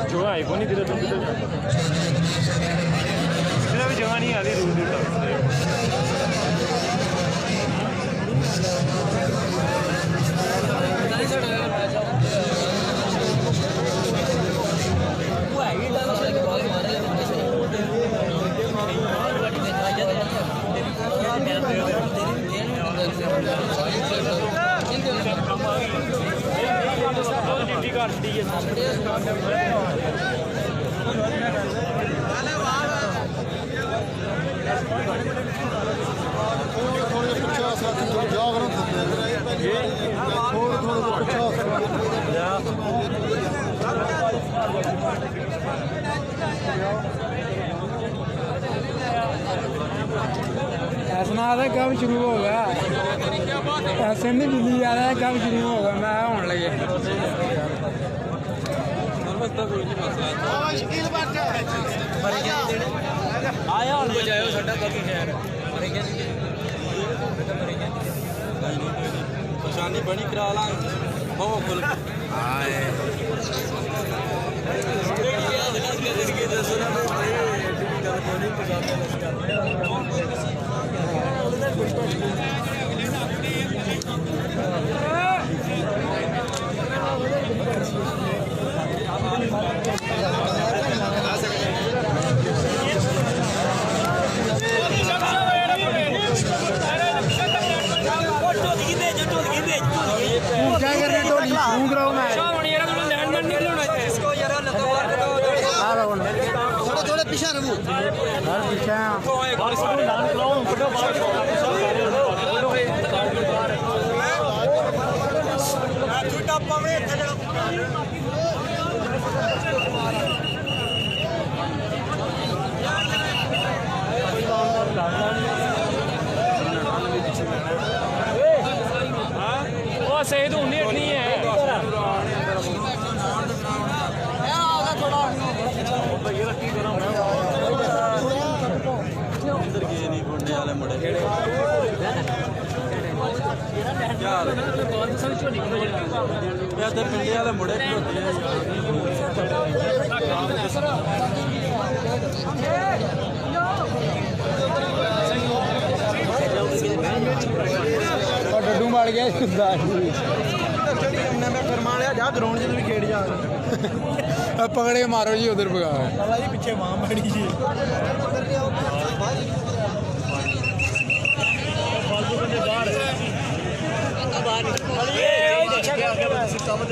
जगह है कौन इधर भी जगह नहीं आती दूर दूर तक ऐसा कब शुरू होगा ऐसे नहीं बिजली आ रहा है कब शुरू होगा मैं होने लगे आया हूँ बजायो साडा बाकी खैर परेशानी बड़ी करा लांग बहुत खुल आए क्या कर रहे टोली घूम रहा हूँ मैं थोड़ा थोड़ा पीछे रहो पीछे सही तो उन्हीं नहीं है पिंडे वाले मुड़े डड्डू मार गया ग्राउंड भी खेड़ जा पकड़े मारो जी उधर भगा पीछे मां बड़ी जी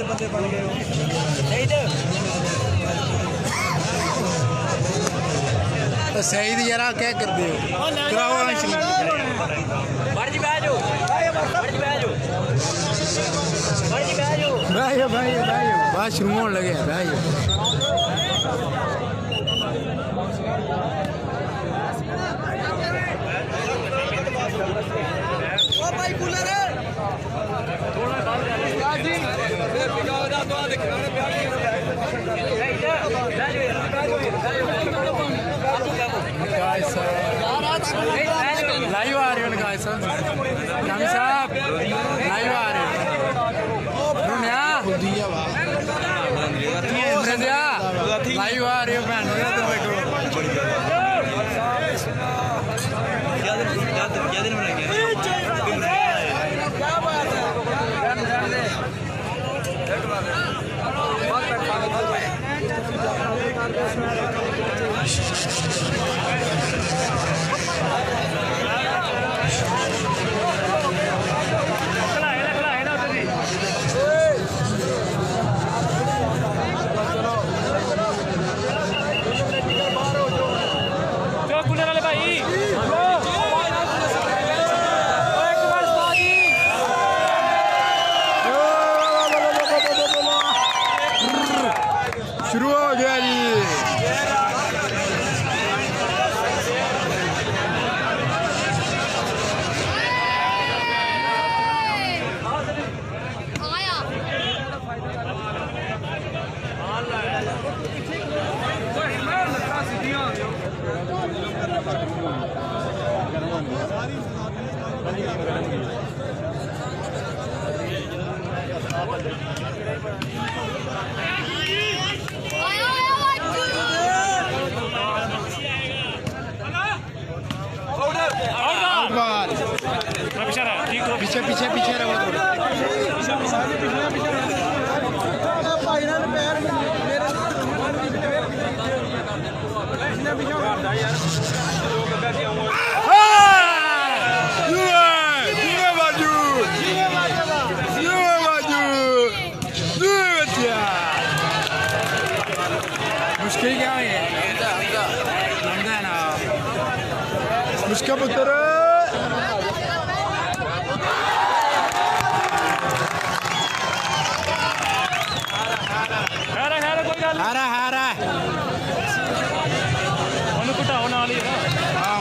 बंदे बन गए सही यार क्या कर दे भाई बात शुरू होने लगे भाई लाइव आ रहे हो गाइस साहब लाइव आ रहे लाइव आ रहे हो भैन क्या पीछे पीछे पीछे रहो मुश्किल क्या है ना मुश्किल पुत्र हारा हारा ਉਹਨੂੰ ਘਟਾਉਣ ਵਾਲੀ ਹੈ ਨਾ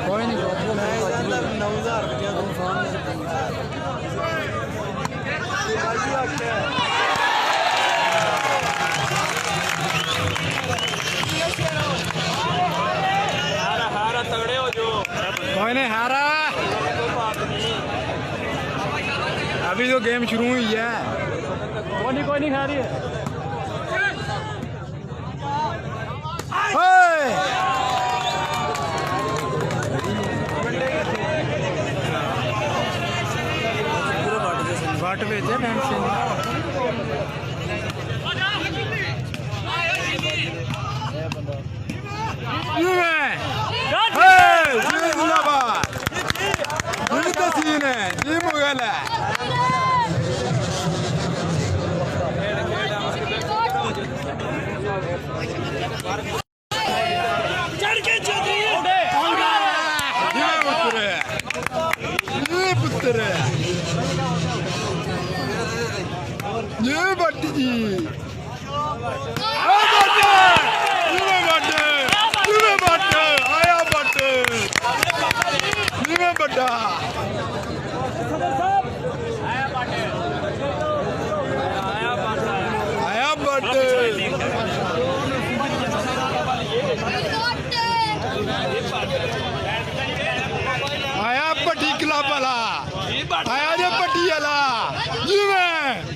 कोई नहीं कोई नहीं हारा अभी तो गेम शुरू हुई है कोई नहीं खा रही है बाट भेजे टाइम से जी मुगल है पुत्र ये बट्टी जी आया बट बड़ा आया बट आया पट्टी क्लब वाला आया जो पट्टी वाला जी मैं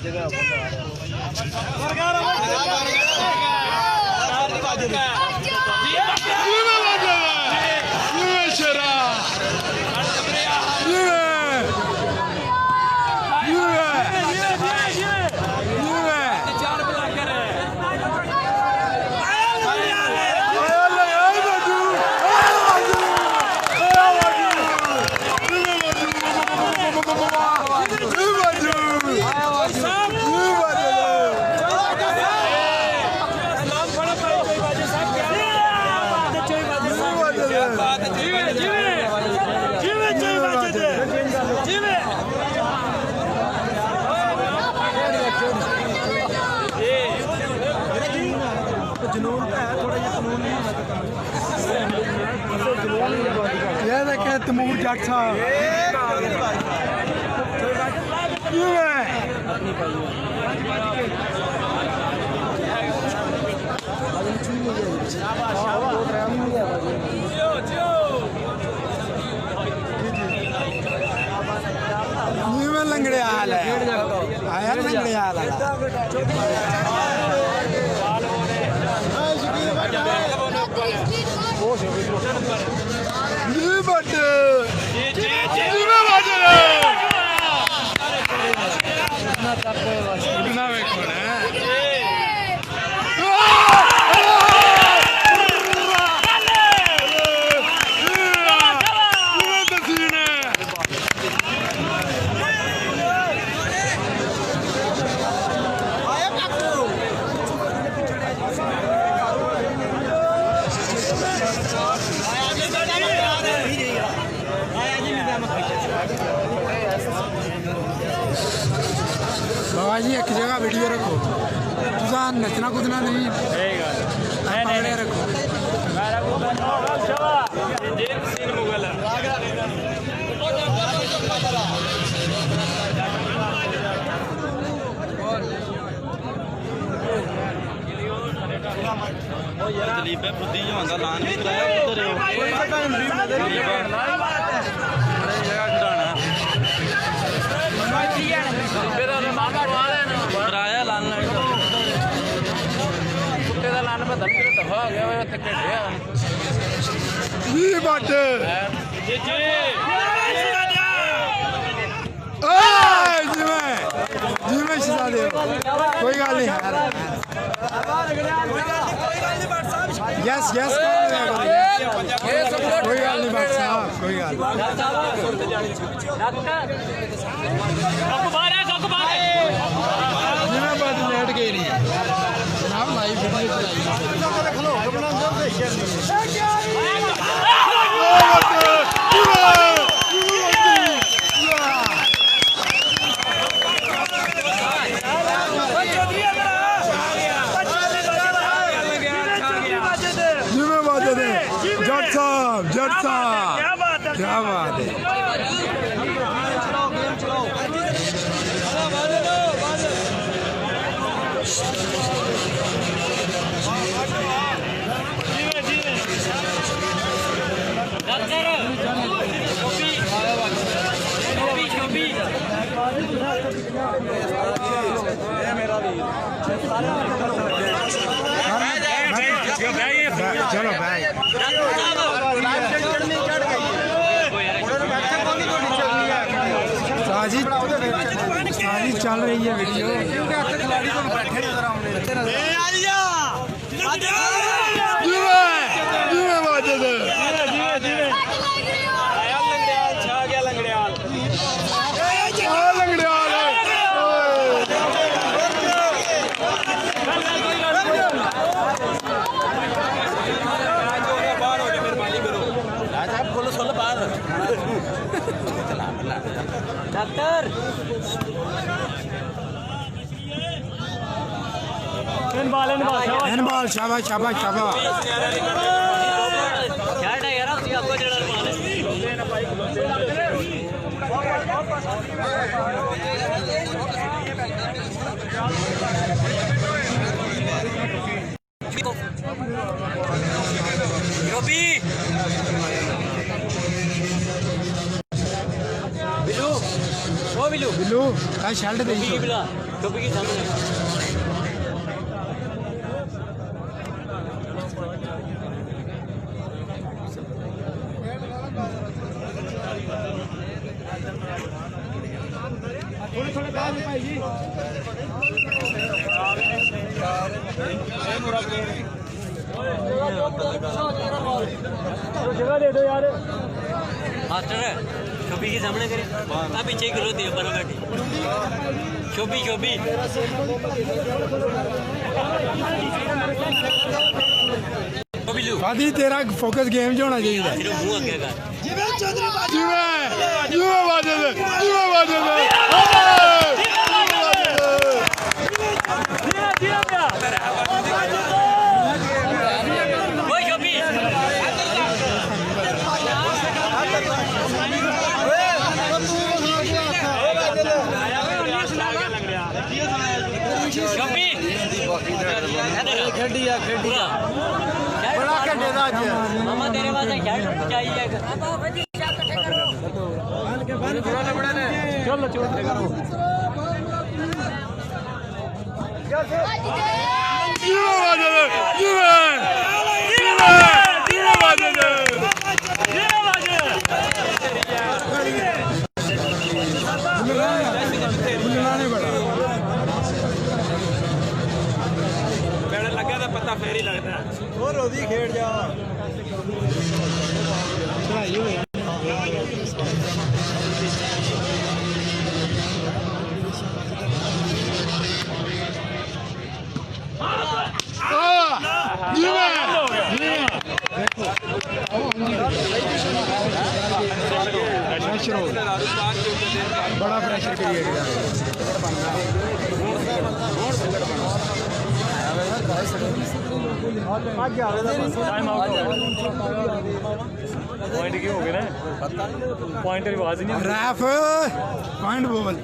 तमूर जट साहब लंगड़े हाल है आया लंगड़े हाल है बाबा जी एक जगह वीडियो रखो तुझा नचना कूदना नहीं रखो दलीपे बुद्धि जो आंदा लान नहीं कराया उधर कोई पता नहीं कराया लान कुत्ते का लान में धमकी दफा हो गया वो तक गया जी बट जी मैं शहजादे कोई गल नहीं यार यस यस कोई गल नहीं बट साहब कोई गल जी मैं बात लेट गई नहीं जनाब लाइव वीडियो जट साहब क्या बात है चलो भाई साजिद चल रही है वीडियो डॉक्टर इनबाल शाबाश शाबाश शाबाश बिल्लू का शर्ट दे टोपी के सामने थोड़े बाद में भाई जी जगह दे दो यार मास्टर शोभी के सामने करे आप पीछे करो दे बनो बैठी शोभी शोभी आदि तेरा फोकस गेम च होना चाहिए मुंह अगे कर खेडिया खेडिया बड़ा खेडेदा आज मामा तेरे पास क्या चाहिए चलो चोट करो लगा था पता फेर ही लगता और रोदी खेड़ जा बड़ा प्रेशर क्रिएट पॉइंट क्यों हो गए ना पॉइंट की आवाज ही नहीं रैफ पॉइंट बोल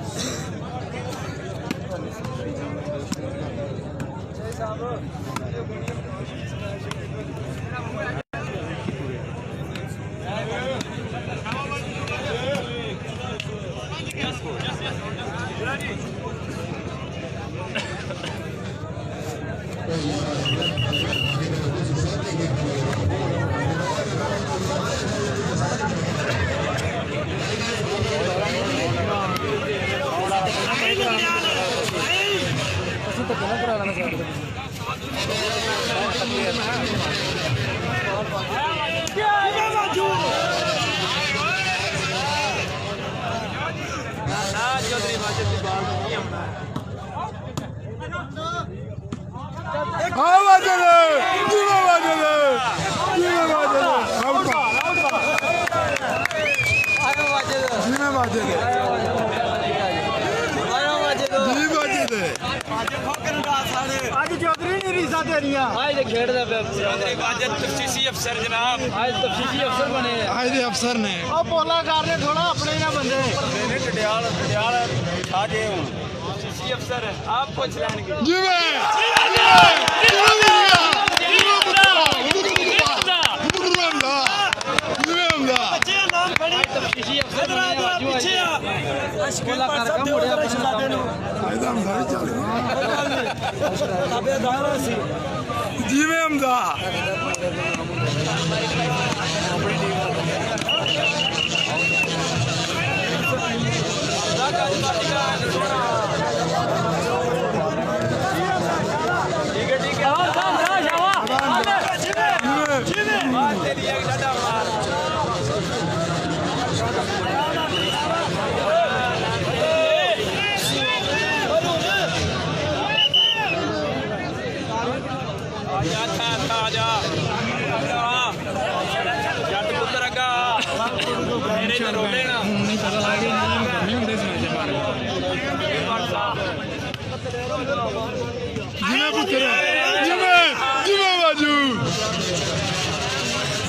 ਅੱਜ ਚੌਧਰੀ ਨਹੀਂ ਰੀਸਾ ਤੇਰੀਆਂ आज खेड़दा पे वाजद तफसीसी अफसर जनाब आज तफसीसी अफसर बने ਅੱਜ ਦੇ ਅਫਸਰ ਨੇ ਉਹ ਪੋਲਾ ਕਰ ਲੈ ਥੋੜਾ ਆਪਣੇ ਨਾ ਬੰਦੇ मैंने टडियाल आ गए हूं सीसी अफसर आप पूछ लेंगे ਜਿਵੇਂ तफसीसी अफसर पीछे पोला कर का मुड़िया पछना ਜਿਵੇਂ ਹਮਦਾ नहीं पता लगे नहीं ਹੁੰਦੇ ਸੀ ਜਿਵੇਂ ਪੁੱਤਰ ਜਿਵੇਂ ਬਾਜੂ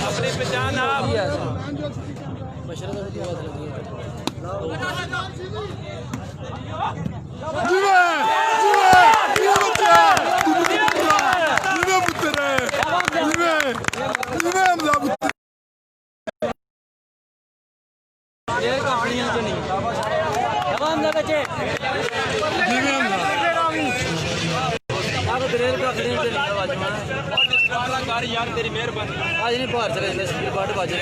अपनी पहचान आप यार तेरी मेहरबानी आज नहीं बाहर चले जाते स्पीड बाट बाजे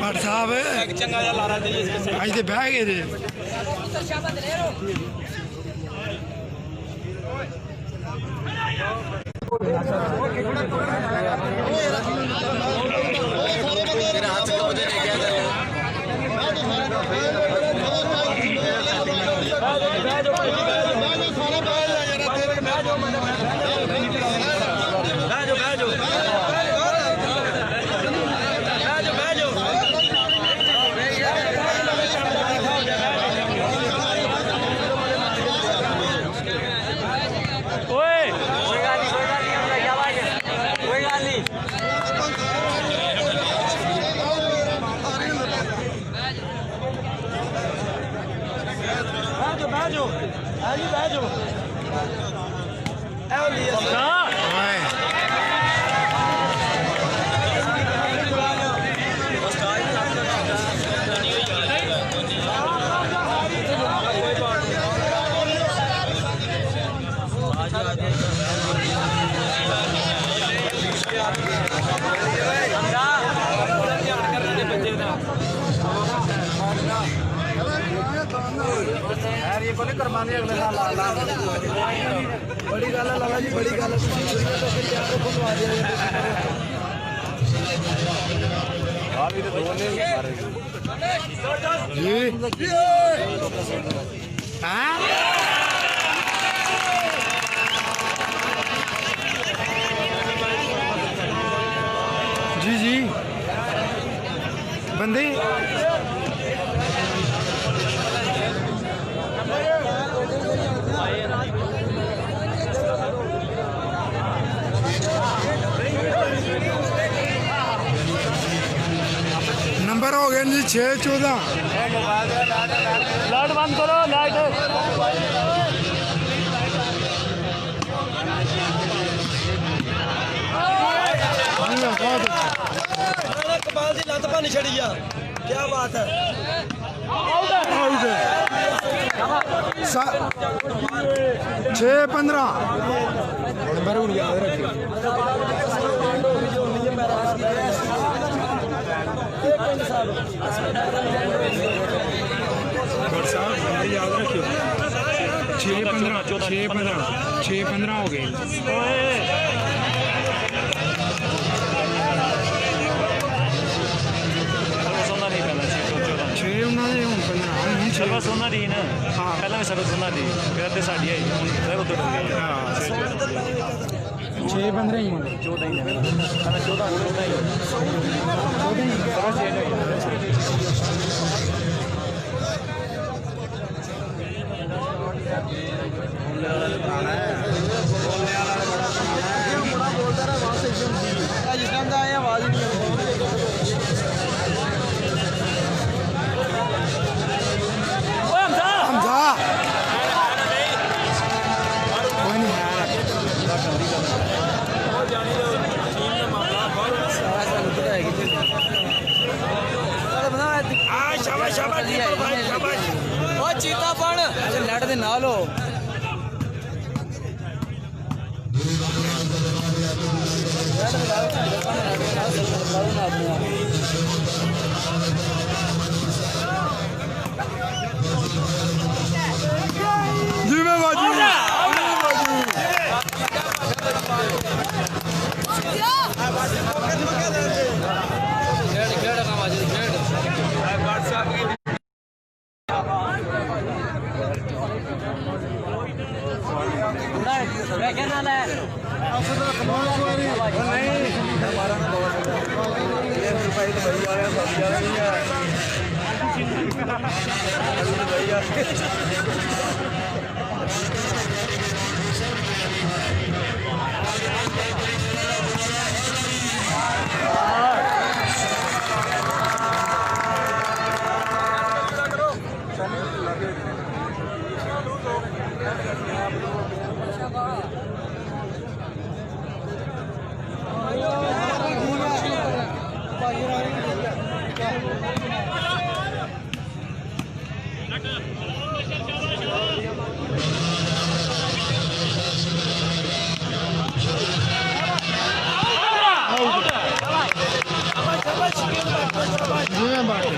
ਭੱਟ ਸਾਹਿਬ चंगा जा लारा दे इसके ਅੱਜ ਤੇ ਬਹਿ ਗਏ ਜੇ यार ये बोले करवाने अगले साल बड़ी गल है लाला जी बड़ी गल तो फिर क्या को बनवा दिया जी जी बंदे नंबर हो गए जी 6-14 लाइट बंद करो लाइट कमाल की लत भन छड़ी आ क्या बात है आउट है 6-15 नंबर हुन याद रखियो याद रखियो 6-15 हो गए ਸਰਵਿਸ ਉਹਨਾਂ ਦੀ ਨਾ ਪਹਿਲਾਂ ਵੀ ਸਰਵਿਸ ਉਹਨਾਂ ਦੀ ਫਿਰ ਤੇ ਸਾਡੀ ਆਈ ਹੁਣ ਫਿਰ ਉਧਰ ਹੋ ਗਈ 6-15 ਹੀ 14 ਹੀ ਨੇ ਪਹਿਲਾਂ 14 ਹੀ ਸਰਵਿਸ ਚੇਂਜ ਹੋਈ आवाज नहीं चीता पण नेट दे नाल हो जिम्मे बाजू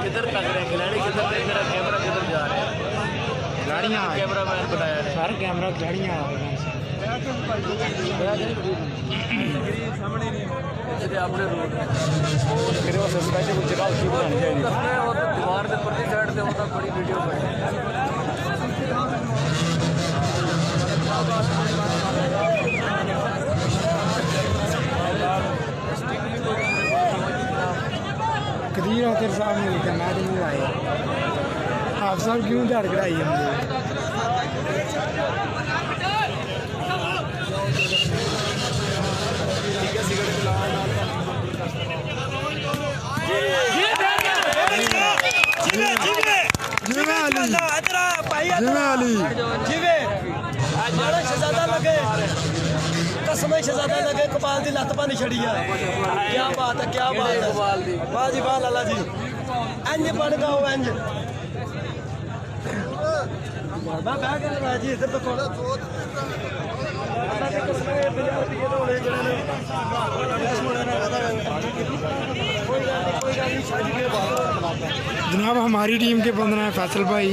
किधर लग रहे हैं खिलाड़ी किधर देख रहा कैमरा किधर जा रहे हैं गाड़ियाँ कैमरा मैन बनाया है सर कैमरा गाड़ियाँ अपने रोड मेरे पास स्पेशल कुछ जगह उसकी बनानी चाहिए और दीवार के परली साइड से होता बड़ी वीडियो बनी कदीर होकर साहब ने लिखा मैच नहीं आए आप साहब क्यों झाड़ कढ़ाई हमने शहजादा लगे कसम शहजादा लगे कपाल की लत भन छड़ी आ क्या बात है क्या बात है वाह जी वाह लाला जी इंज बन गाओ इंज मैं बह के लगा जी इधर तो थोड़ा जनाब हमारी टीम के 15 है फैसल भाई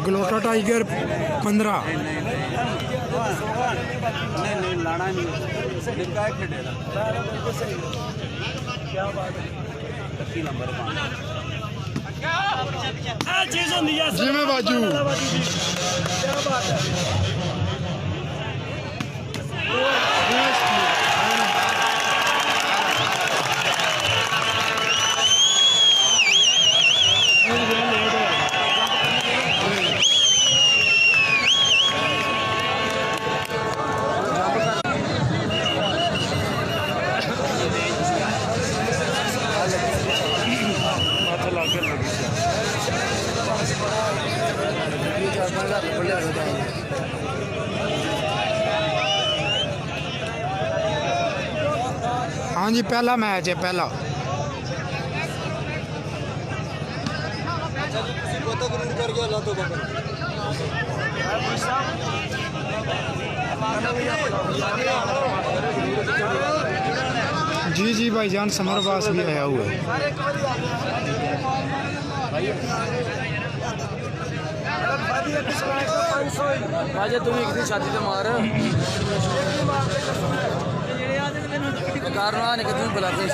गलोटा टाइगर 15 नहीं लाना नहीं क्या बात है 31 नंबर चीज होंगी जिम्मे बाजू क्या बात है हाँ जी पहला मैच है पहला जी जी भाईजान समरवास भी आया हुआ है राजा तुम एक दिन शादी तो मार कारण आने के तुम बुलाते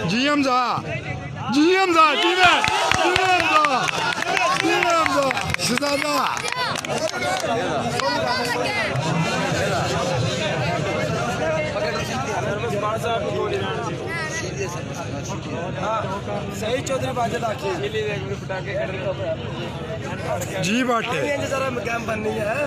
जी हमजा जी हमजा जी में हमजा जी हमजा शहजादा सही चौधरी बाजे लाखी जी बाटे जरा गेम बननी है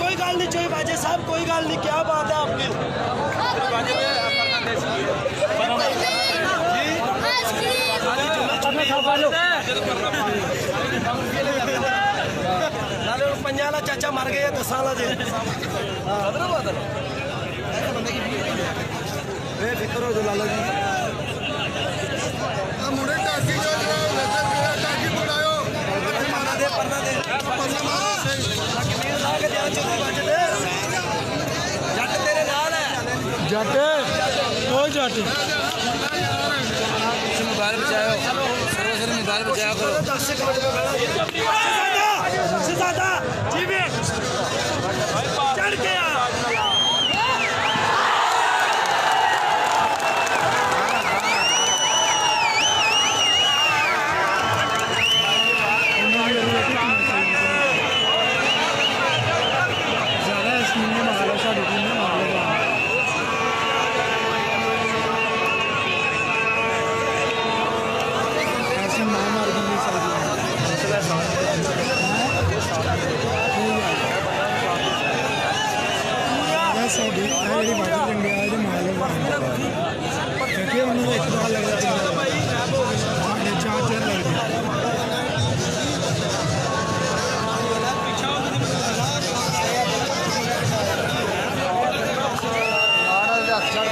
कोई गल नहीं चोई बाजे साहब कोई गल नहीं क्या बात है आपकी पंजाला चाचा मर गए 10 साल बेफिक्र हो लाला जी मुड़े टाकी जो टाकी बुलायो जट तेरे नाल है जट कोई जट मोबाइल बचाओ सर्वसर मोबाइल बचाया करो शहजादा जी में चढ़ गया अच्छा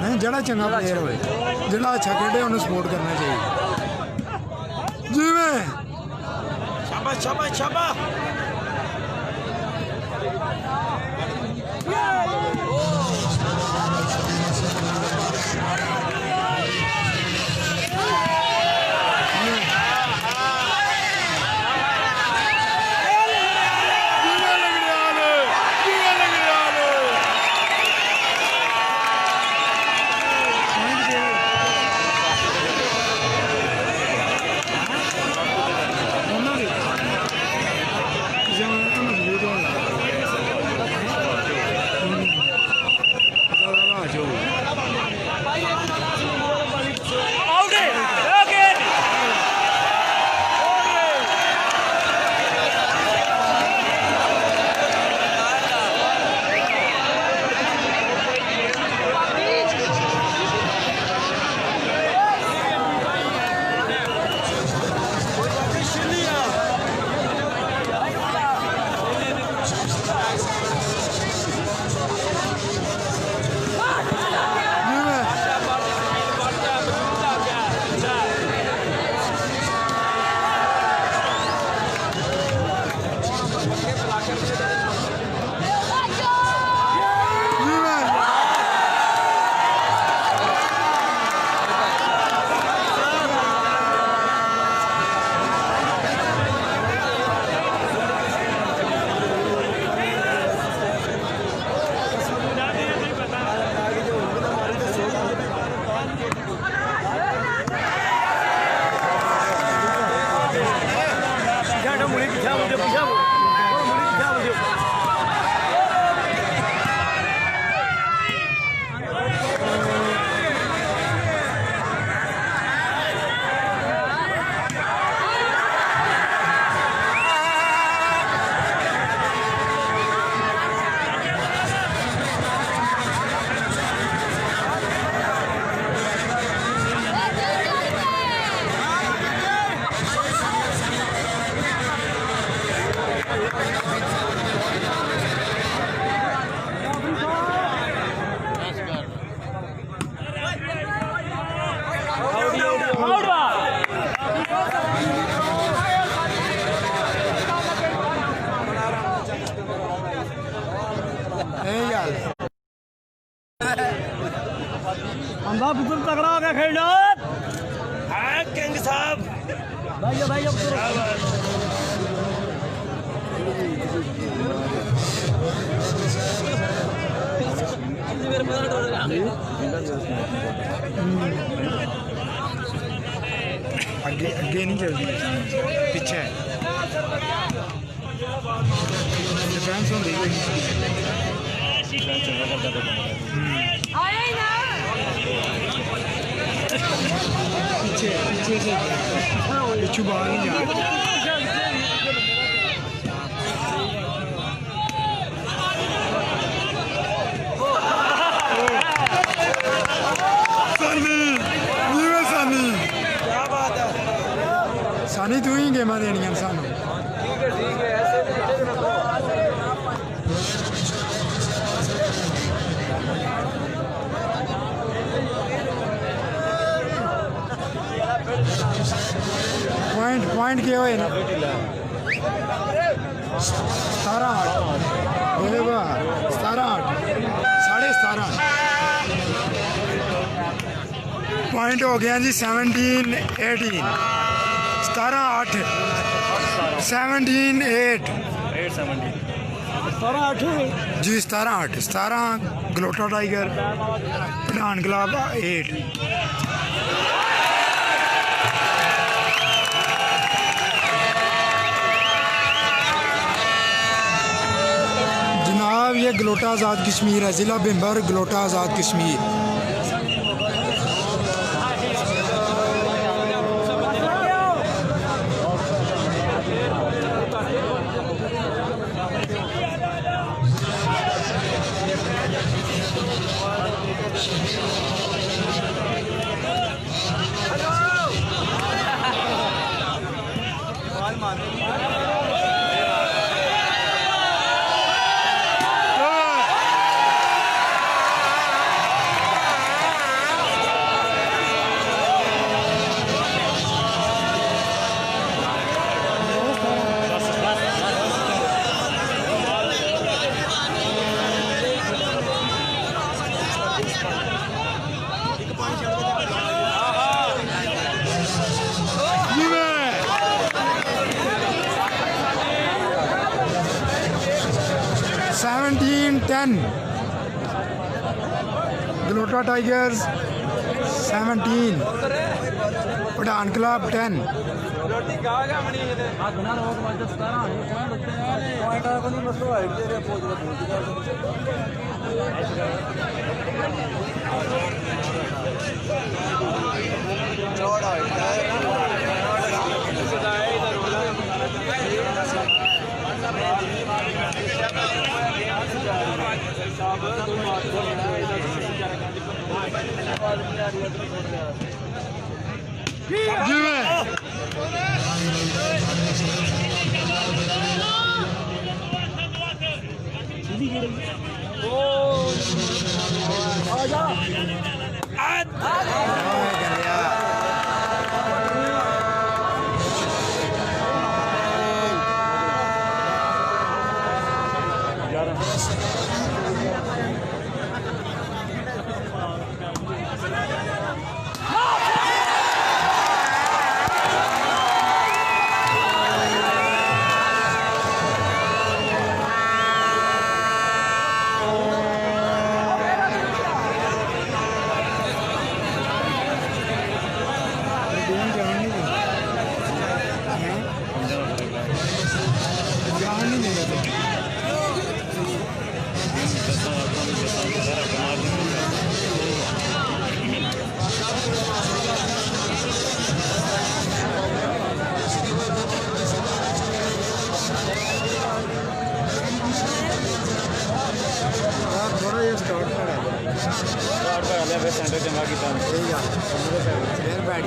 नहीं जड़ा चंगा प्लेयर होए जड़ा अच्छा खेले उन्हें सपोर्ट करना चाहिए जिवें शाबाश शाबाश शाबाश अंधा बुजुर्ग तगड़ा हो गया खेलना है किंग साहब भाई भाई आगे आगे नहीं चलती पीछे डिफेंस होती है पीछे पीछे से पिछू बाहर नहीं जा सानी तू ही गेम देनियां सानू ठीक है ऐसे पॉइंट पॉइंट क्या हुए ना 17 17 पॉइंट हो गया जी 17-18 17-8 17-8 जी 17-8 17 गलोटा टाइगर पठान क्लब 8 जनाब ये गलोटा आज़ाद कश्मीर है, ज़िला बिम्बर गलोटा आज़ाद कश्मीर। गलोटा टाइगर्स 17 पठान क्लब 10 चंगा किया सही गल फिर बैठ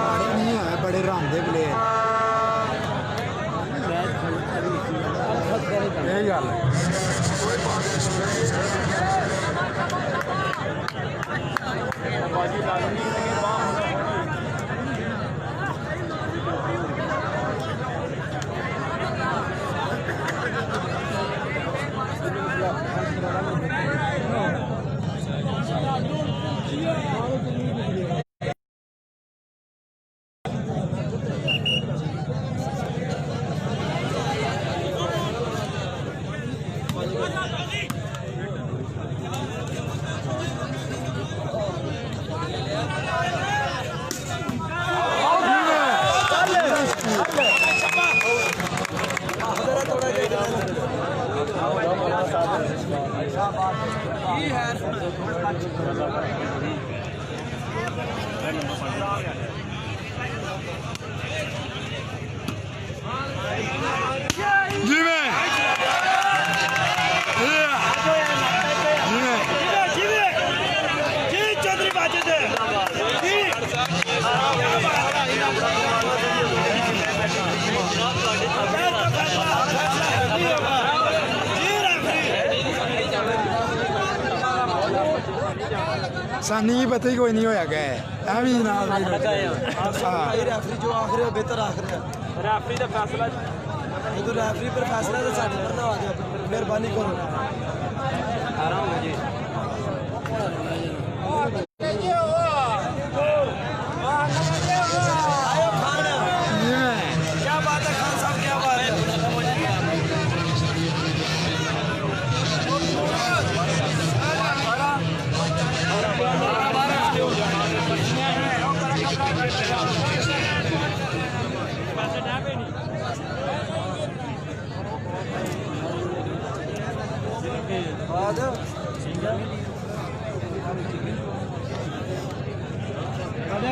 माड़े नहीं है बड़े रांदे प्लेयर यही गल है सानी भी पता ही कोई नहीं होया गया है भी जनाब हाँ रेफरी जो आखिर है बेहतर आखिर है रेफरी का फैसला तो रेफरी पर फैसला तो साढ़े पर ना आ जाए मेहरबानी करो क्या बात है खान साहब क्या बात है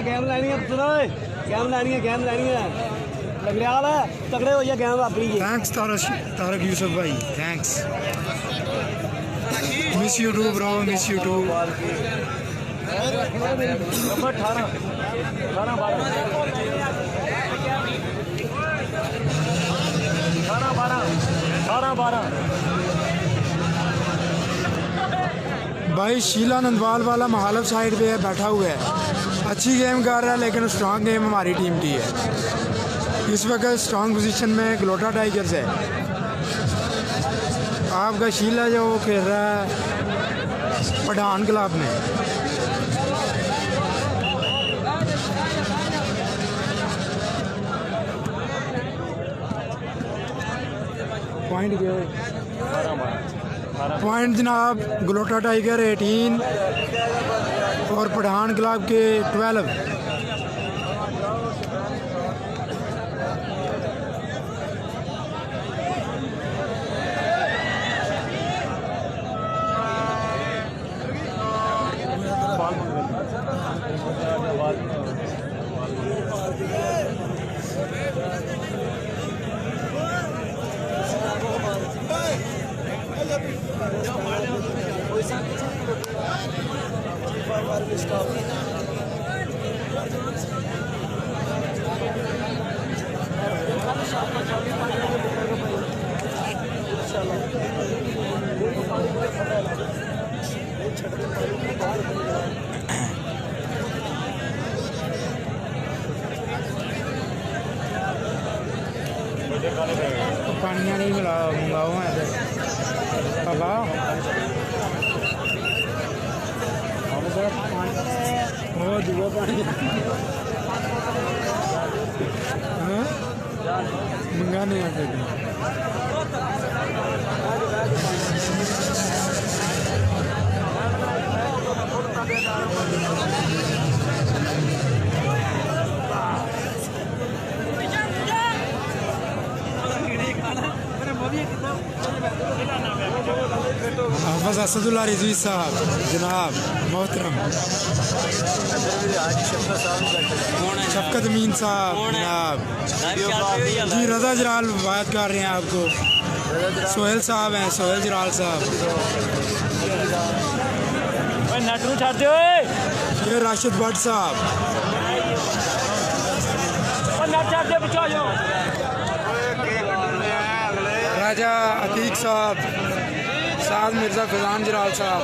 गेम लैनी है सुनो गेम लैनी है लगने वाला है तगड़े हो जाए गेम अपनी थैंक्स तारक यूसुफ भाई thanks miss you too bro miss you too number 18 भाई शीला नंदवाल वाला महालव साइड पे है बैठा हुआ है अच्छी गेम कर रहा है लेकिन स्ट्रांग गेम हमारी टीम की है इस वक्त स्ट्रांग पोजीशन में ग्लोटा टाइगर्स है आपका शीला जो वो खेल रहा है पठान क्लब में पॉइंट पॉइंट जनाब ग्लोटा टाइगर 18 और पठान क्लब के 12 पानिया नहीं मिला मंगाओ है पापा वो दुआ पानी मंगाने आते हाफिज असदुल्ला रिजवी साहब जनाब मोहतरम, शफकत अमीन साहब जनाब, जी रजा जलाल बात कर रहे हैं आपको, सोहेल साहब हैं, सोहेल जलाल साहब, ये राशिद भट्ट साहब, राजा अतीक साहब, साद मिर्ज़ा फैज़ान जलाल साहब,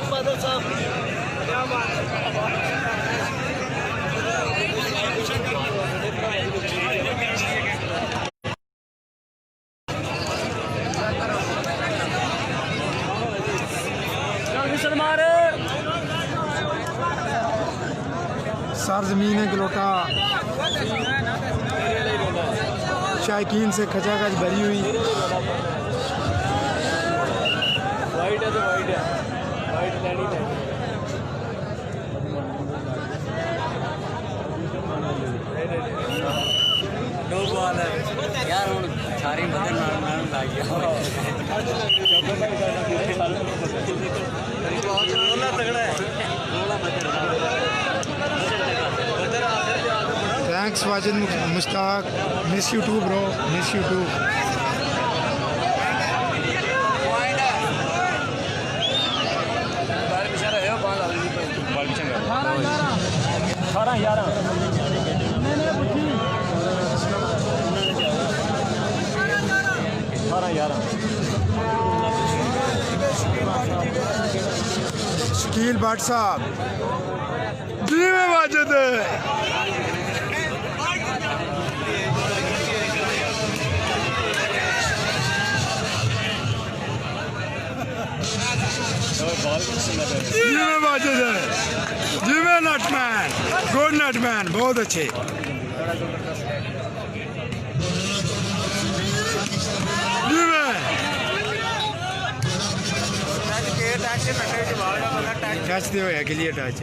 सरजमीन गलोटा शायकीन से खचाखच भरी हुई। वाइट है तो वाइट है, वाइट लेनी है। दो बॉल है यार, हम सारी बदल नाम ला गया thanks Wajid Mushtaq, miss you too bro, miss you too. Shakeel Bhatt साहब जी में वाजिद जी में वाजिद है, जी में नटमैन, गुड नटमैन, बहुत अच्छे। जी में टच दे होया के लिए टच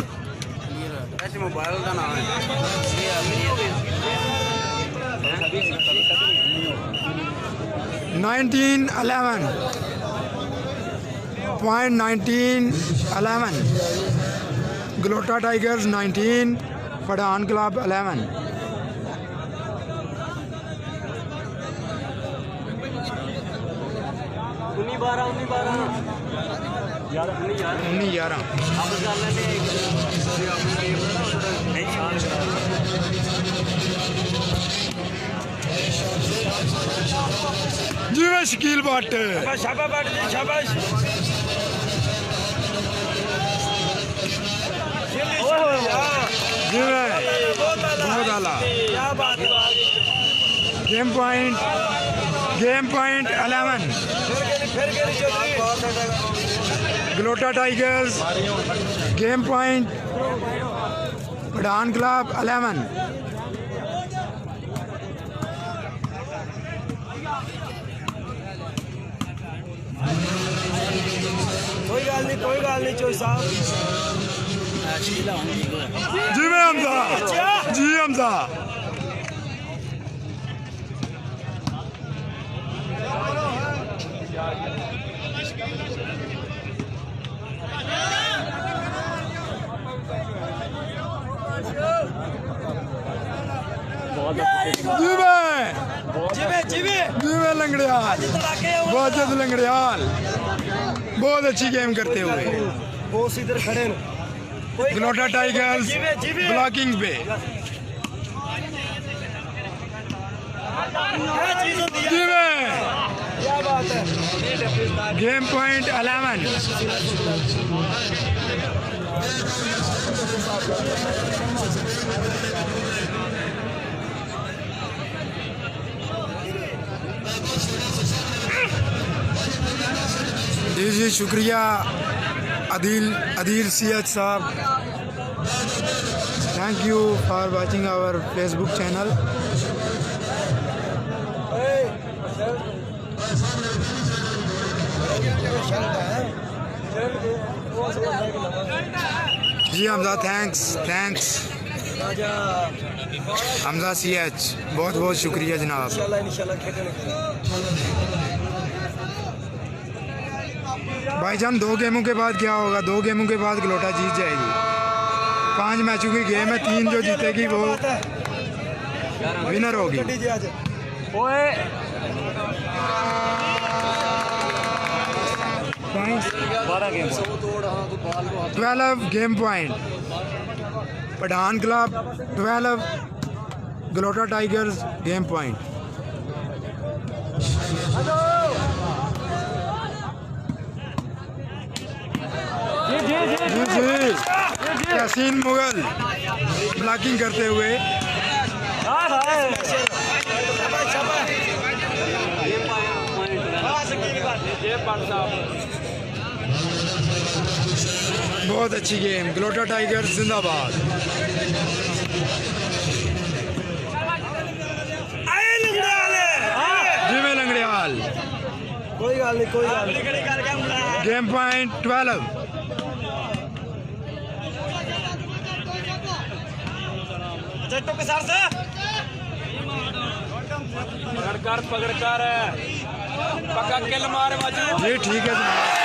मोबाइल का नाम है 1911.1911 गलोटा टाइगर्स 19, पठान क्लब 11। जी मैं शकील भट्ट, शाबाश जी मैं बहुत आला। Game point 11 Galota tigers, game point Pathan club 11। कोई गल नहीं चोई साहब। जी मैं हमजा, जी हमजा। जी मैं लंगड़ियाल, वाजिद लंगड़ियाल बहुत अच्छी गेम करते हुए। बॉस इधर खड़े हैं, गलोटा टाइगर्स ब्लॉकिंग पे। जी मैं क्या बात है। Game point 11। जी शुक्रिया अदील सियाज साहब, thank you for watching our Facebook channel. जी हमजा थैंक्स हमजा सियाज, बहुत बहुत शुक्रिया जनाब। इंशाल्लाह खेलने भाईजान 2 गेमों के बाद क्या होगा? 2 गेमों के बाद गलोटा जीत जाएगी। 5 मैचों की गेम है, 3 जो जीतेगी वो विनर होगी। ओए 12 game 12 game point. Pathan club 12, Galota tigers game point. जी यासीन मुगल ब्लॉकिंग करते हुए। बहुत अच्छी गेम, गलोटा टाइगर्स जिंदाबाद। जिमे लंगड़ियाल कोई गल नहीं, कोई गल नहीं। Game point 12। पकड़ कर पक्का किल मार बाजू। जी ठीक है जनाब।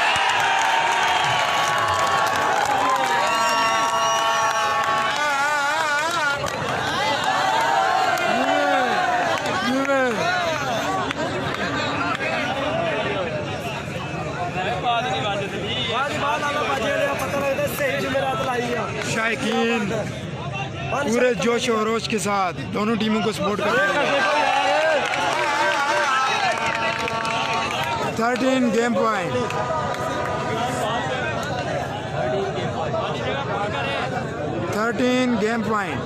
शायकीन पूरे जोश और रोश के साथ दोनों टीमों को सपोर्ट करते हैं। 13 game point. 13 game point.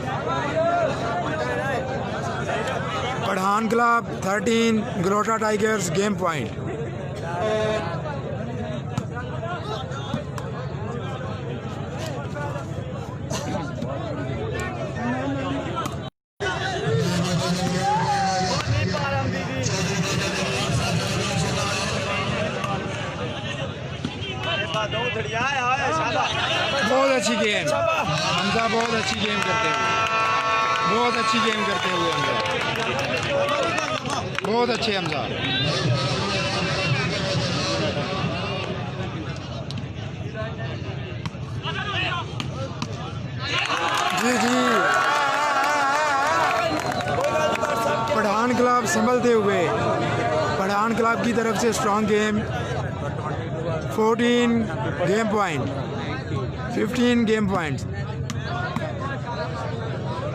Pathan club 13, Galota tigers game point. बहुत अच्छी गेम हमजा, बहुत अच्छी गेम करते हुए, बहुत अच्छी गेम करते हुए हमजा, बहुत अच्छे हमजा। जी जी पठान क्लब संभलते हुए, पठान क्लब की तरफ से strong game. 14 game point. 15 game points.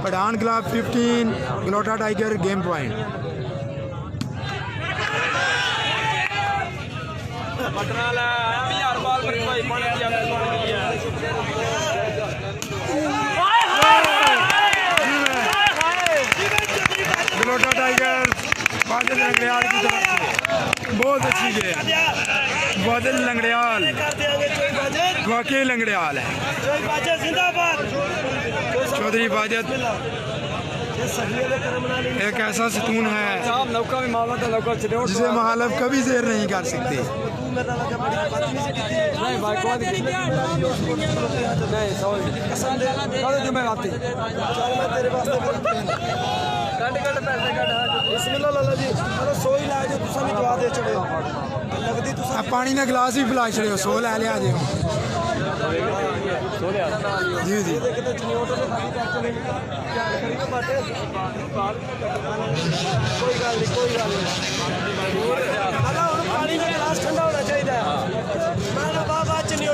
Pathan club 15, Galota tiger game point. Galota tiger Badal Langrial की तरफ से बहुत अच्छी गेम। बादल लंगड़ियाल वाकई लंगड़ियाल है। चौधरी बाजत एक ऐसा सतून है जिसे महालव कभी जेर नहीं कर सकते। पानी का गिलास भी पिला छड़ो, 100 लै लिया जे। जी जी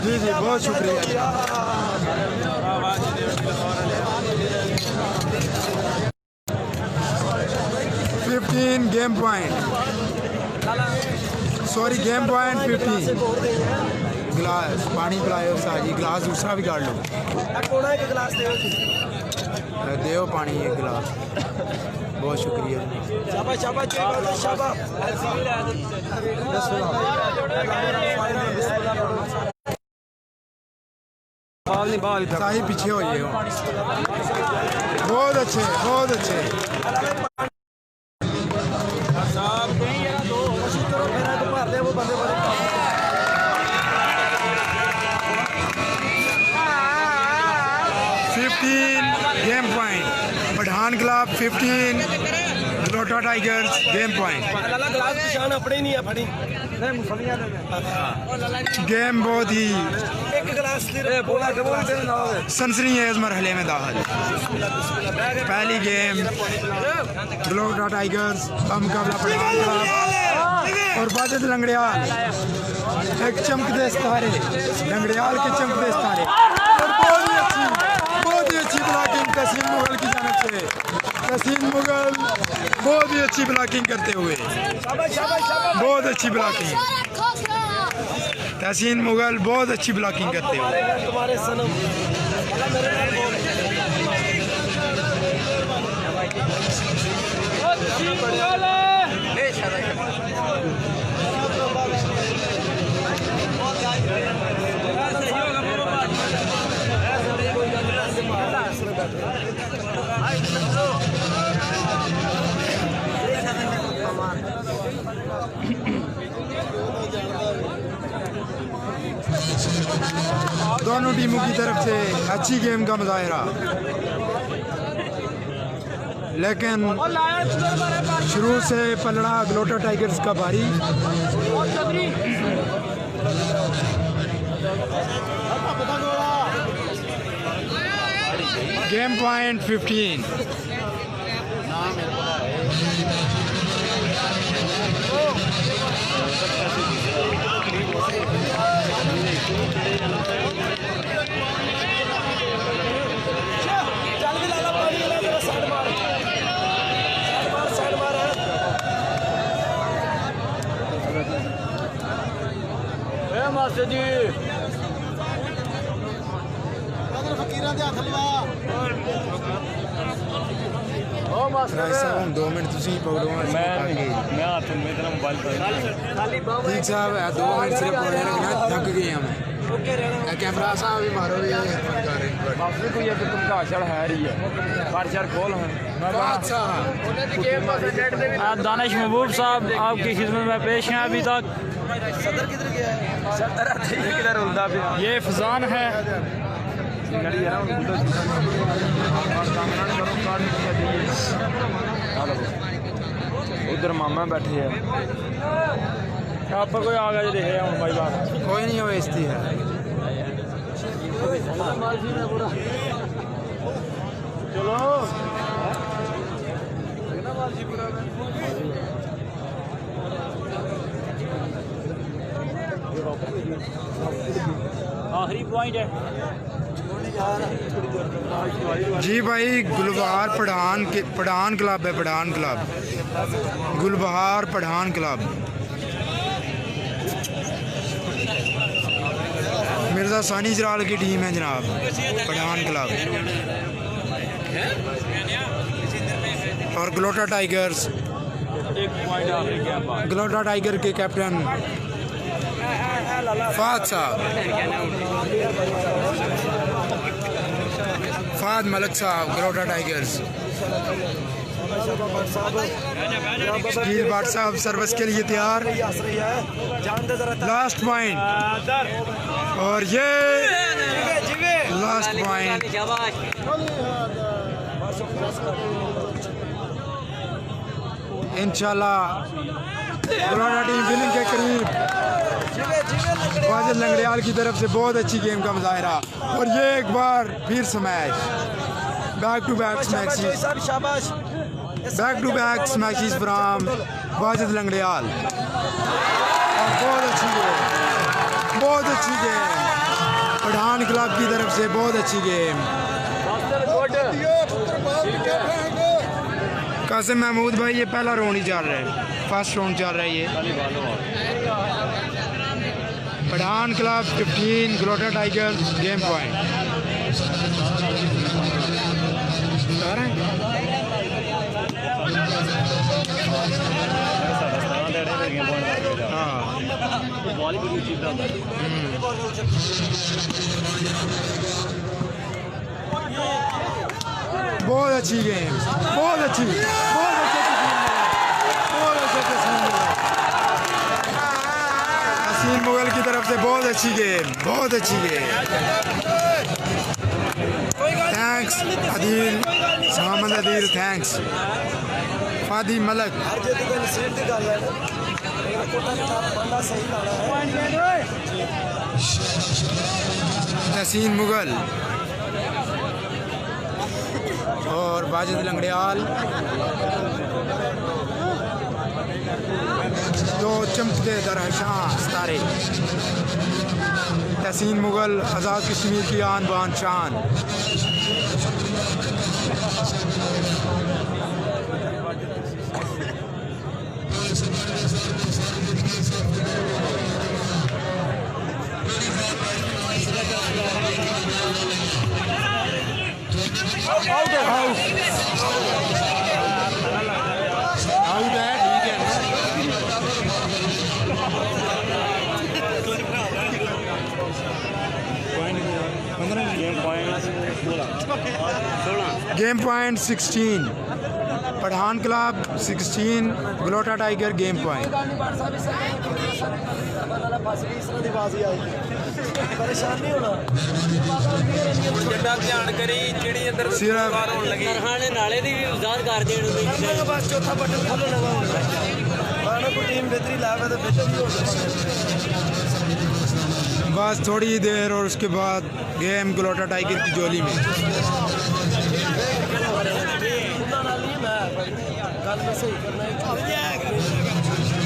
जी जी बहुत शुक्रिया। 15 game point, sorry game point 15। गिलास पानी पिलाओ साजी, गिलास दूसरा भी काट लो। देओ पानी एक गिलास, बहुत शुक्रिया। साहिब पीछे हो ये, बहुत अच्छे, बहुत अच्छे। 15 game point. Pathan club 15, Galota tigers game point. गिलास अपने ही नहीं है फड़ी। गेम बहुत ही एक गिलास सनसनीखेज मरहले में दाखिल। पहली गेम ग्लोटा टाइगर्स का मुकाबला पठान क्लब और वाजिद लंगड़ियाल। एक चमकते सितारे, लंगड़ियाल के चमकते सितारे और बहुत ही अच्छी ब्लॉकिंग तसीम मुगल की जानिब से। तसीम मुगल बहुत ही अच्छी ब्लॉकिंग करते हुए, बहुत अच्छी ब्लॉकिंग। तहसीन मुगल बहुत अच्छी ब्लॉकिंग करते हुए। तुम्हारे सनम दोनों टीमों की तरफ से अच्छी गेम का मुजाहरा, लेकिन शुरू से पलड़ा ग्लोटा टाइगर्स का भारी। Game point 15। मास्टर जी राय साहब 2 मिनट तुसी पकड़ो। मैं हाथ में इतना मोबाइल ठीक साहब 2 मिनट सिर्फ पकड़ने रखना, थक गए हम। कैमरा साहब भी मारो भी मास्टर कोई है तुम का अशर है रही है बार खोल है। दानिश महबूब साहब आपकी खिदमत में पेश हैं। अभी तक सदर किधर गया है? सदर किधर उल्दा पे ये फजान है। उधर मामा बैठे हैं, आप कोई आ गया देखे हम भाई बात कोई नहीं बेइज्जती है। चलो आखिरी पॉइंट है जी भाई। गुलबहार पठान क्लब है, पठान क्लब, गुलबहार पठान क्लब। मिर्जा सानी जराल की टीम है जनाब, पठान क्लब। और ग्लोटा टाइगर्स, ग्लोटा टाइगर के कैप्टन फाद साहब, फाद मलिक साहब, ग्लोटा टाइगर्स। शकील भट्ट साहब सर्विस के लिए तैयार। लास्ट पॉइंट और ये लास्ट पॉइंट। इंशाल्लाह ग्लोटा टीम विनिंग के करीब। वाजिद लंगड़ियाल की तरफ से बहुत अच्छी गेम का मुजाहरा और ये एक बार फिर smash, back to back smashes, back to back smashes from Wajid Langdiyal. और बहुत अच्छी गेम, बहुत अच्छी गेम पठान क्लब की तरफ से, बहुत अच्छी गेम। कासिम महमूद भाई ये पहला राउंड ही चल रहा है, फर्स्ट राउंड चल रहा है ये। Pathan club 15 Galota tiger game point. बहुत अच्छी गेम, बहुत अच्छी, बहुत अच्छी, बहुत अच्छे तसीम मुगल की तरफ से बहुत अच्छी गेम, बहुत अच्छी game. Thanks Adeel, Mohammad Adeel, thanks Fadi Malak. Tehseen Mughal और बाजिद लंगड़ियाल, दो चमकते दरहशां सितारे। तहसीन मुगल आज़ाद कश्मीर की आन बान शान। आउट है, ठीक है। Game point 16 Pathan club 16 Galota tiger game point. परेशान नहीं होना ध्यान करी चिड़ी अंदर तरहाने नाले दी भी उजाद कर देण बस चौथा बटन खोलना को टीम बेहतरी लावे तो बेहतर ही हो जाएगा। बस थोड़ी देर और उसके बाद गेम गलोटा टाइगर की जोली में।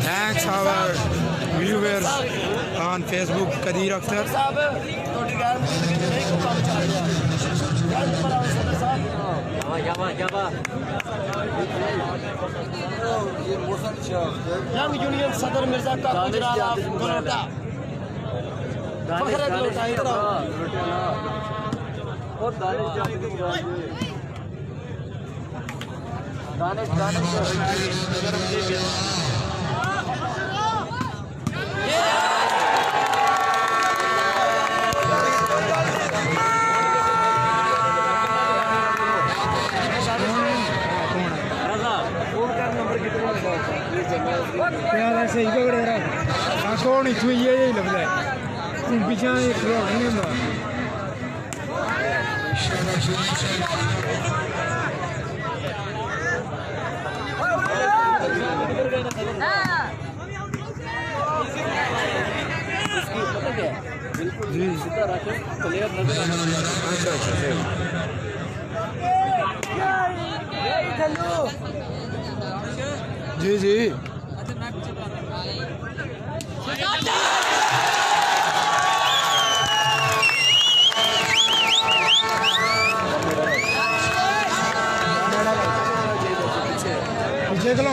Thanks our viewers on Facebook, Kadir Akhtar. Young union सदर मिर्जा का गुजरात गलोटा फखरे गलोटा इधर आओ। सही पकड़े कौन इतने यही लगता है पीछे एक नहीं होता। जी सीधा रखे प्लेयर नजर आना। जी जी पीछे चलो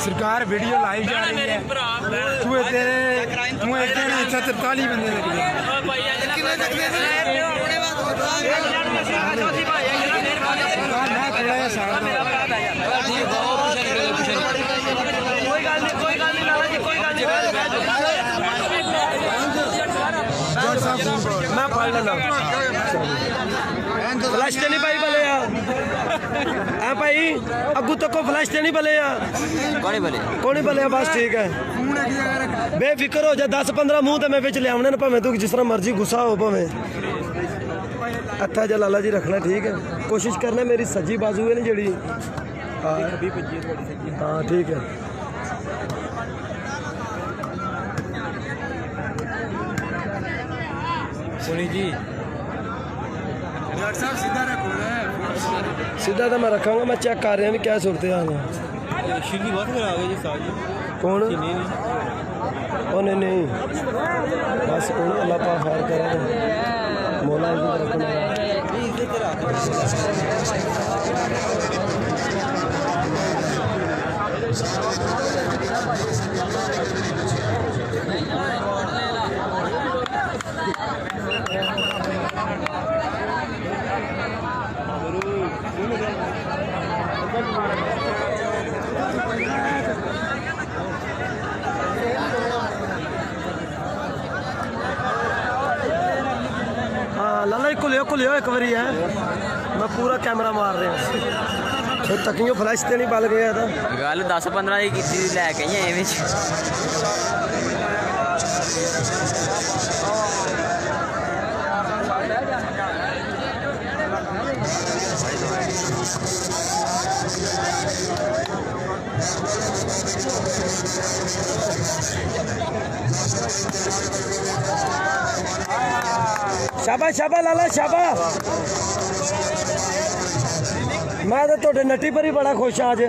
सरकार वीडियो लाइव जा रही है। तू इतने 43 बंदे लग गए। मैं पढ़ लेना फ्लैश ते नहीं भाई भले आ भाई अगू तक को फ्लैश ते नहीं भले आ कौन भले बस ठीक है बेफिक्र हो जा 10-15 मुंह तो मैं बिच लिया ना भावें तू जिस तरह मर्जी गुस्सा हो भावें हथा जा लाला जी रखना ठीक है। कोशिश करना मेरी सज्जी बाजू है ना जी हाँ ठीक है। जी सीधा तो मैं रखांगा। मैं चेक कर रहा भी क्या सूरत हाल है। शिल्ली बहुत खराब है जी साहब जी। कौन ओ नहीं बस कौन अल्लाह पाक खैर करे मौला लाला खुलियो एक बारी है मैं पूरा कैमरा मार रहा तो तकियों फ्लैश तो नहीं बल गया था गल 10-15 की लैके ही शाबाश शाबाश लाला शाबाश। मैं तो थोड़े नट्टी पर ही बड़ा खुश हाँ अज।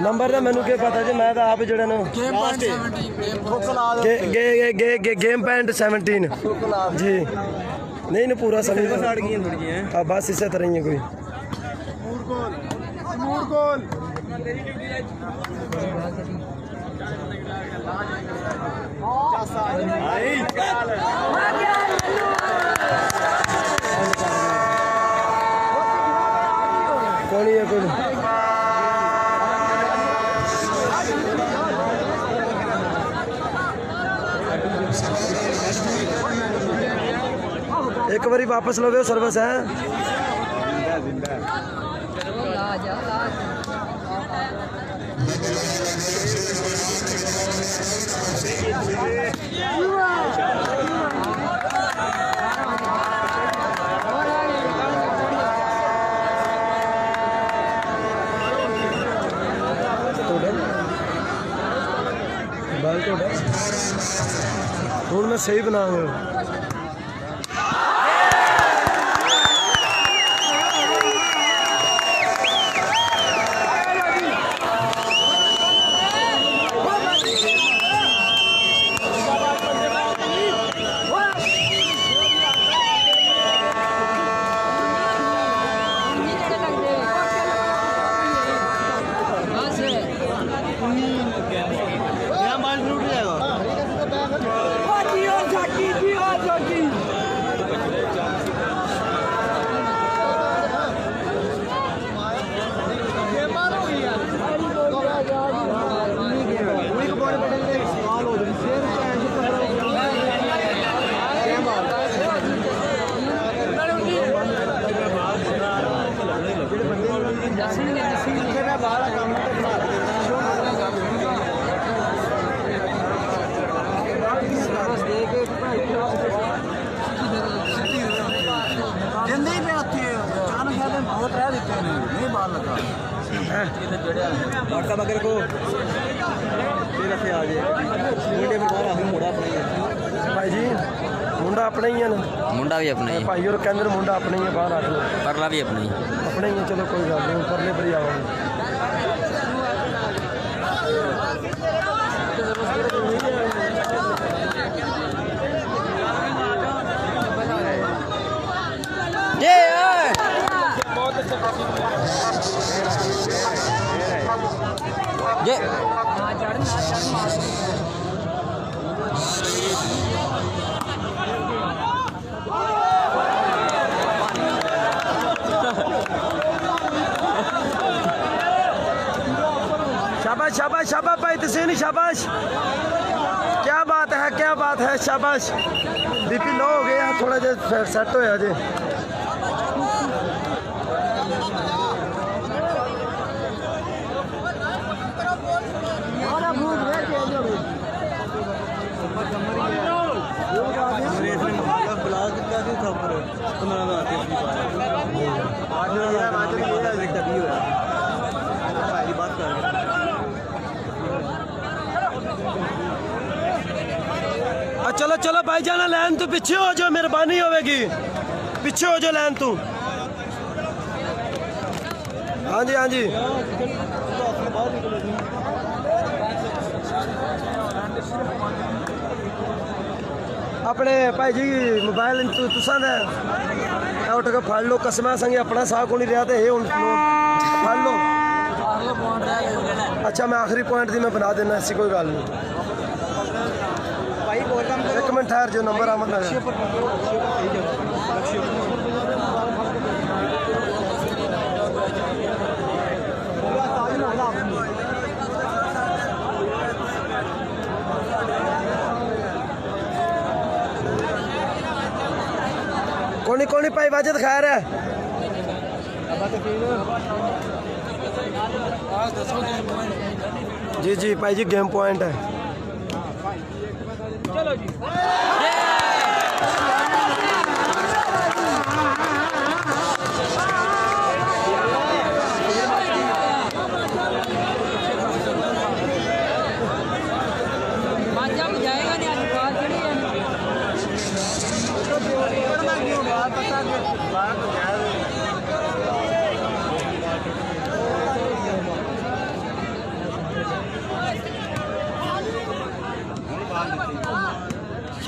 नंबर तो मैनू क्या पता जी, मैं तो आप जड़े गेम पॉइंट 17 जी। नहीं नहीं पूरा सभी हाँ बस इसे तरह ही है कोई। कौन है कोई एक बारी वापस लो सर्विस है। हूँ मैं सही बनाऊंगा। भाई जी मुंडा अपना ही है ना, मुंडा भी अपना ही भाई और कहते मुंडा अपना ही है, बाहर आठ परला भी अपना ही अपना ही है। चलो कोई गल नहीं, परले पर ही आवांगे। शाबाश शाबाश शाबाश भाई तसीनी शाबाश, क्या बात है क्या बात है, शाबाश। बीपी लो हो गया, थोड़ा जहा सेट होया जे। चलो चलो भाई जाना लैन तू पीछे हो जाओ, मेहरबानी होगी, पीछे हो जाओ लैन तू। हाँ जी हाँ जी अपने भाई जी मोबाइल तुसा उठ के फड़ लो, कसम संगे अपना साह को नहीं रहा तो फड़ लो। अच्छा मैं आखिरी पॉइंट दी मैं बना देना, ऐसी कोई गल नहीं। एक मिनट ठहर जो नंबर आमद कोनी भाई वाजिद खैर है। जी जी भाई जी गेम पॉइंट है। चलो जी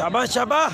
शाबाश शाबाश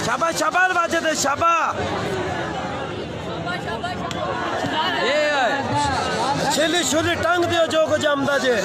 शाबाश शाबाश बाजे दे शाबाश छिली छुली टंग दियो जो को जमदा जे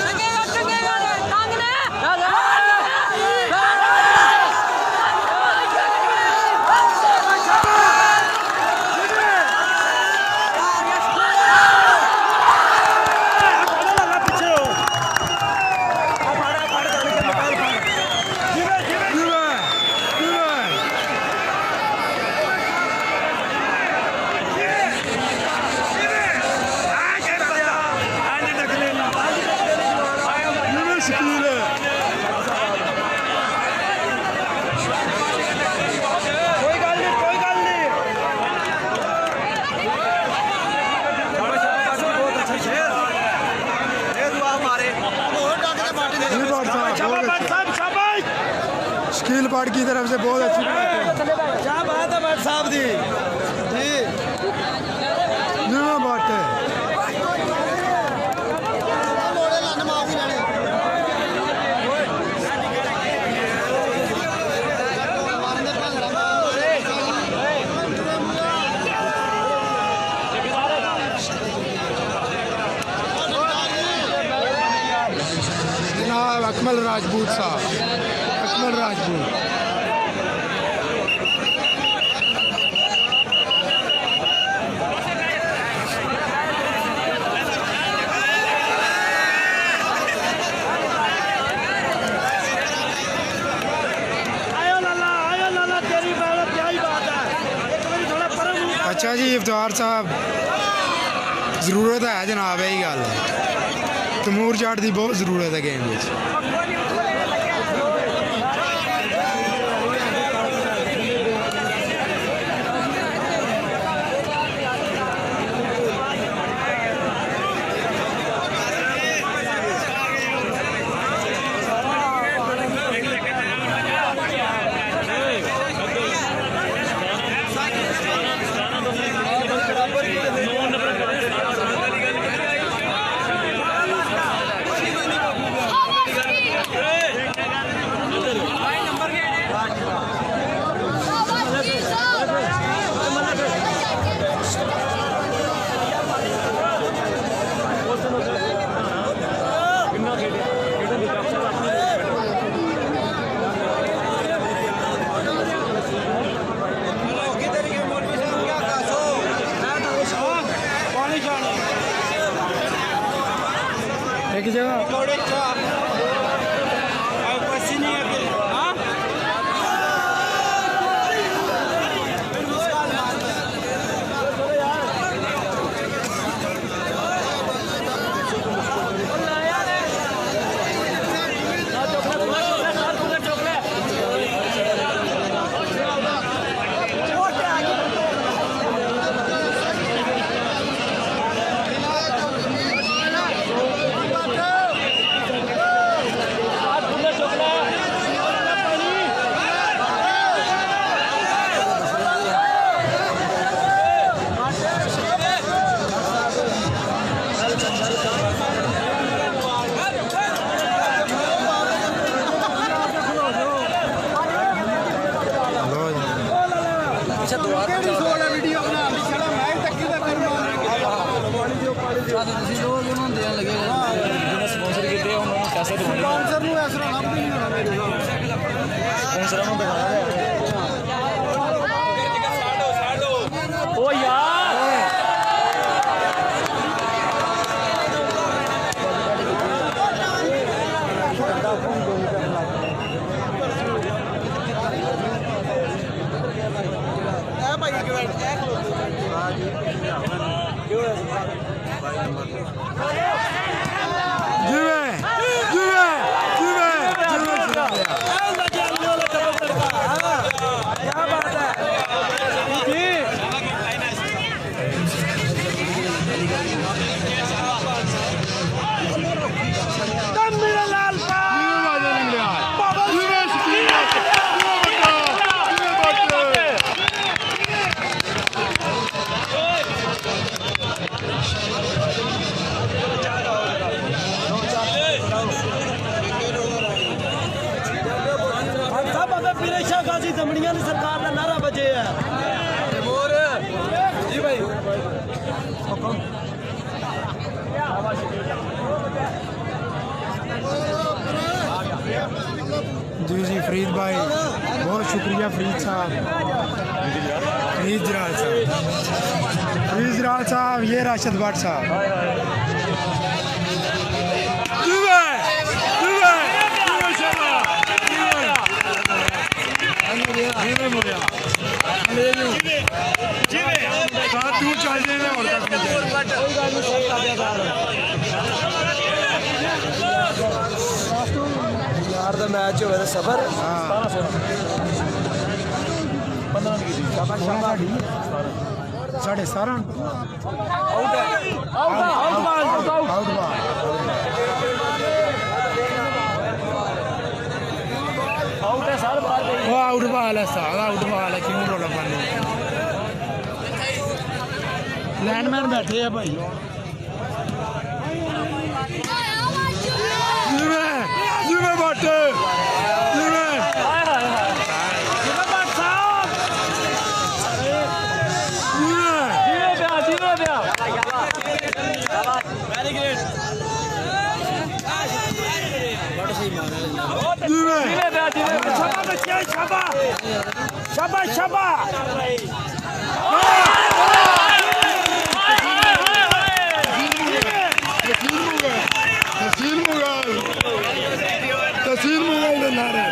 शकील पार्ट की तरफ से बहुत अच्छी बात है। क्या बात है भाई साहब दी जी ना बात है। जनाब अकमल राजपूत साहब, अकमल राजपूत अच्छा जी इफ्तार साहब जरूरत है जनाब यही गल तमूर जट की बहुत जरूरत है गेम में। ਤੁਸੀਂ ਲੋਕ ਉਹਨਾਂ ਨੂੰ ਦੇਣ ਲੱਗੇ ਜਿਹਨੇ ਸਪਾਂਸਰ ਕੀਤੇ ਉਹਨਾਂ ਨੂੰ ਪੈਸੇ ਦਿਵਾਉਣੇ ਸਪਾਂਸਰ ਨੂੰ ਇਸ ਤਰ੍ਹਾਂ ਲੱਭ ਨਹੀਂ ਹੋਣਾ ਮੇਰੇ ਸਪਾਂਸਰਾਂ ਨੂੰ ਦਿਖਾਇਆ ਓ ਯਾਰ दमड़िया सरकार का नारा बजे है जी भाई जी फरीद भाई बहुत शुक्रिया फरीद साहब फरीद जराल साहब ये राशिद भट्ट साहब यार दा मैच होवे ते सबर 17.5 आउट बॉल है साल आउट बॉल है क्यों रोला पानी लैंडमैन बैठे हैं भाई तहसील मुगल नारे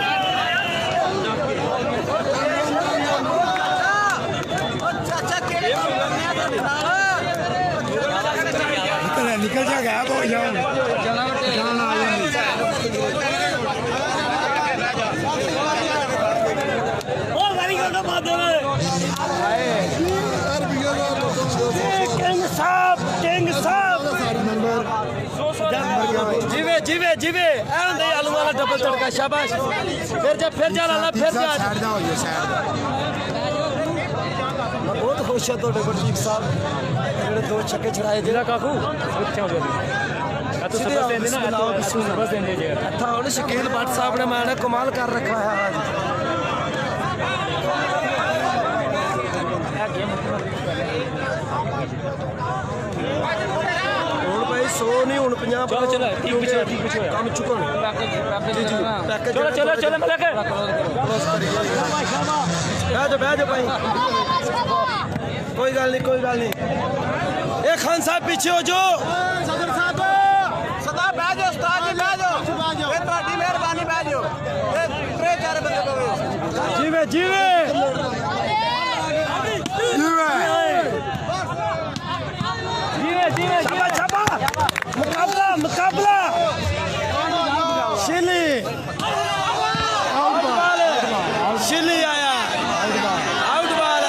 निकल जा गया तो जाना जीवे जीवे जीवे आलू वाला डबल तड़का शाबाश फिर जा लाला फिर जा बहुत खुश है तो गुरजीत साहब जेडे 2 छक्के छड़ाए जेड़ा काकू किथे हो गया तो सबस देंदे ना सबस देंदे जे था हुन शकील भट्ट साहब ने मैंने कमाल कर रखा है आज हुन भाई 100 नहीं हुन 50 चलो चलो ठीक पीछे काम चुको चलो चलो मलक बैठ जा भाई कोई गल नहीं ए खान साहब पीछे हो जो सदर साहब सदा बैठ जाओ उस्ताद जी बैठ जाओ ए ਤੁਹਾਡੀ ਮਿਹਰਬਾਨੀ बैठ जाओ ए 3-4 बंदे को जीवे जीवे मुकाबला शिली शिली आया आउट बॉल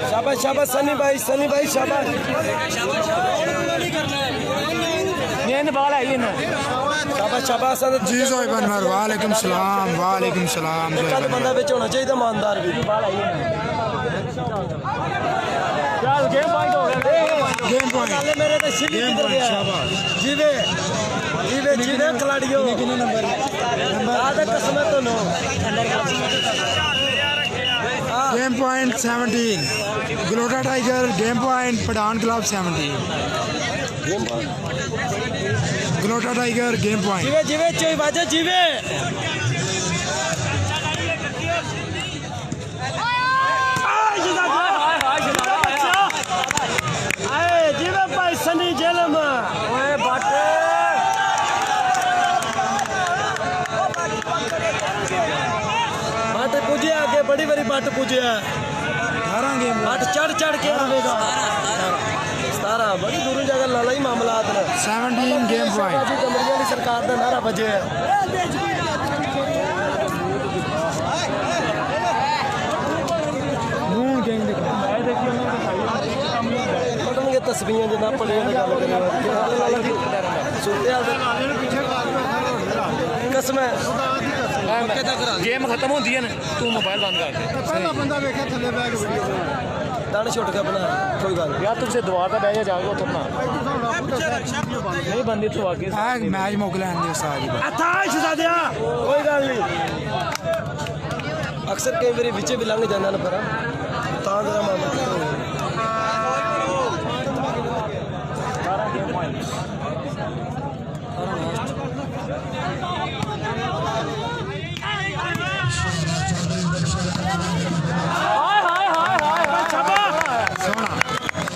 शाबाश शाबाश सनी भाई शाबाश शाबाश शाबाश जी सोहेब अनवर वालेकुम सलाम कल बंदा बिच होना चाहिए ईमानदार भी गेम पॉइंट मेरे तो शिली किधर गया शाबाश जीवे जीवे जीवे खिलाड़ियों नंबर कसम तो नो game point 17 Galota tiger game point Pathan club 17 Galota tiger game point जीवे जीवे चोई बाजे जीवे जीवे भाई सनी जेलम ओए बाटे बाट पूजे आगे बड़ी बड़ी बाट पूजे 18 गेम बाट चढ़ के आवेगा 17 बड़ी दूर जगह लाला ही मामलात ने 17 गेम पॉइंट कमरिया की सरकार का नारा बजे तस्वीरें जनाब पढ़िया कसम गेम खत्म होती है ना तू मोबाइल बंद कर दे दाने छुट के अपना कोई गल यार तुझसे दुआ का बह जाओगे तो अपना नहीं बंदी तो आगे मैच मोकला कोई गल नहीं अक्सर कई बार बिच भी लंघ जाना ना पर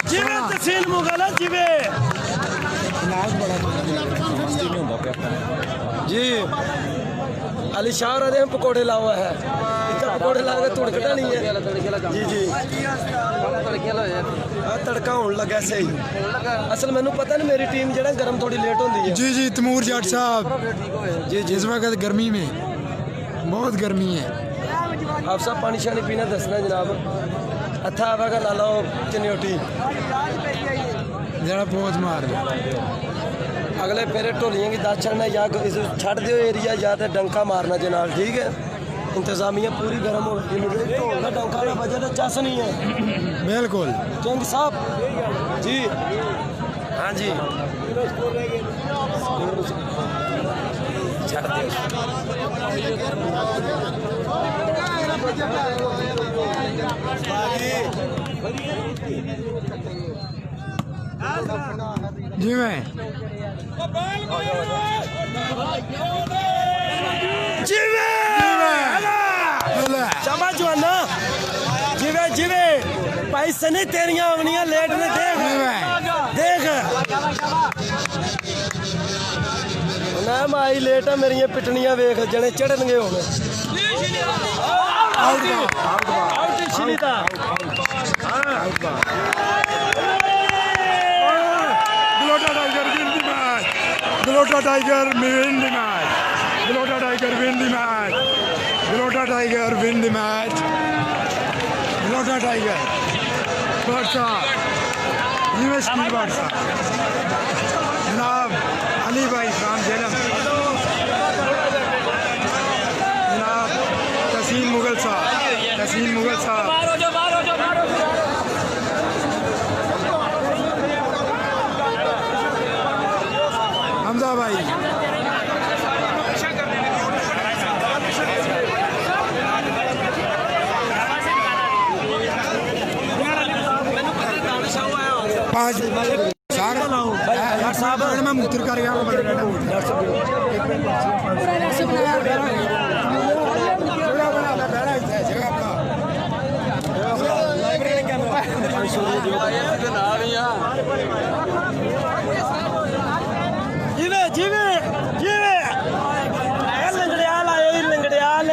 जिवे तहसील मुगल जिवे जी अली शाह रहे हैं पकौड़े लावा है पकौड़े ला के तुड़ कटानी है जी जी तड़का होने लगा सही असल मैंने पता नहीं मेरी टीम जो गर्म थोड़ी लेट होती है जी जी तैमूर जट साहब जी जिस वक्त गर्मी में बहुत गर्मी है आप सब पानी शानी पीना दसना जनाब अच्छा आवेगा ला लो चनियोटी जरा पहुंच मार दो अगले फेरे ढोलियां की दस चढ़ना या छड़ दो एरिया या तो डंका मारना जनाब ठीक है इंतजामिया पूरी गर्म हो गई ढोल का डंका ना बजे तो चस नहीं है बिल्कुल किंग साहब जी हाँ जी छड़ दो जी मैं जीवे शाबाश जवाना जीवे जीवे भाई सनी तेरियां आवनियां लेट ने देख ना माई लेट है मेरियां पिटनियां वेख जने चढ़नगे हुण out शिलिता Glota Tiger win the match. Glota Tiger win the match. Glota Tiger win the match. Glota Tiger. Barsa. University Barsa. जनाब अली भाई फ्राम जेलम. जनाब तसीम मुगल साहब. हमजा भाई पाँच साहब मैं मुख्तर कर गया जीवे जीवे जीवे लंगड़ियाल आयो लंगड़ियाल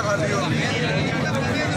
खाली हो